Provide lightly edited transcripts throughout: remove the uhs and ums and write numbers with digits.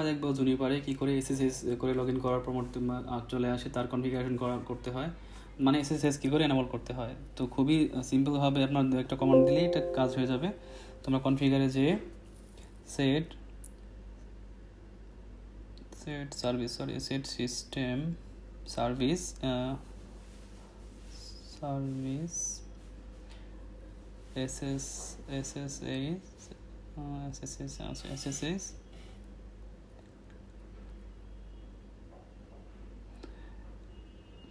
দেখবো জুনিপারে কী করে এসএসএস করে লগ ইন করার পর চলে আসে তার কনফিগারেশন করতে হয়, মানে এসএসএস কী করে এনাবল করতে হয়। তো খুবই সিম্পলভাবে আপনার একটা কমান্ড দিলেই এটা কাজ হয়ে যাবে। তোমরা কনফিগারে যে set system service SSH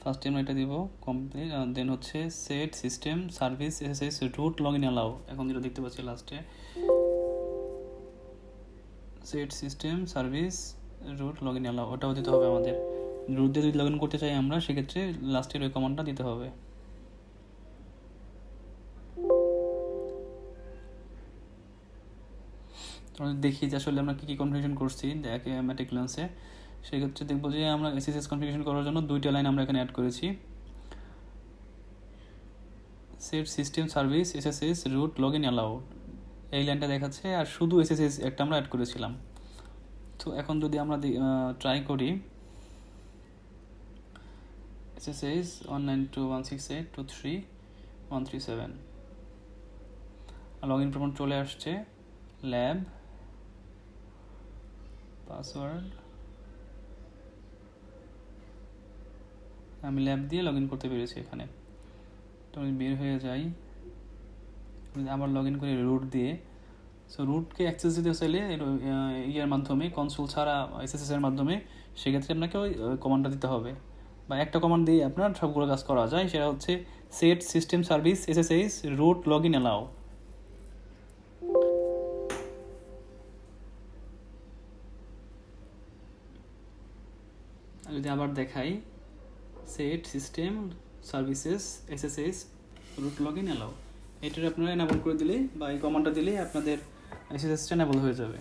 first আমরা এটা দিব কমপ্লিট, দেন হচ্ছে set system service SSH root log in allow. এখন যেটা দেখতে পাচ্ছি লাস্টে set system service root log in allow, ওটাও দিতে হবে আমাদের। রুট দিয়ে যদি লগ ইন করতে চাই আমরা, সেক্ষেত্রে লাস্টের ওই কমান্ডটা দিতে হবে। দেখি যে আসলে আমরা কী কী কনফিগারেশন করছি দেখে ম্যাটিকুলান্সে। সেক্ষেত্রে দেখবো যে আমরা এসএসএস কনফিগারেশন করার জন্য দুইটা লাইন আমরা এখানে অ্যাড করেছি, set system service SSH root log in allow, এই লাইনটা দেখাচ্ছে, আর শুধু SSH একটা আমরা অ্যাড করেছিলাম। তো এখন যদি আমরা ট্রাই করি SSH 192.168.23.137, লগ ইন প্রম্পট চলে আসছে, ল্যাব পাসওয়ার্ড, আমি ল্যাব দিয়ে লগ ইন করতে পেরেছি এখানে। তো আমি বের হয়ে যাই, আবার লগ ইন করি রুট দিয়ে। সো রুটকে অ্যাক্সেস দিতে চাইলে ইয়ের মাধ্যমে, কনসোল ছাড়া SSH এর মাধ্যমে, সেক্ষেত্রে আপনাকে ওই কমান্ডটা দিতে হবে, বা একটা কমান্ড দিয়ে আপনার সবগুলো কাজ করা যায়। সেটা হচ্ছে set system service SSH root log in allow. যদি আবার দেখাই set system services SSH root log in allow, এটার আপনারা এনাবল করে দিলে বা এই কমান্ডটা দিলে আপনাদের SSH এনাবল হয়ে যাবে।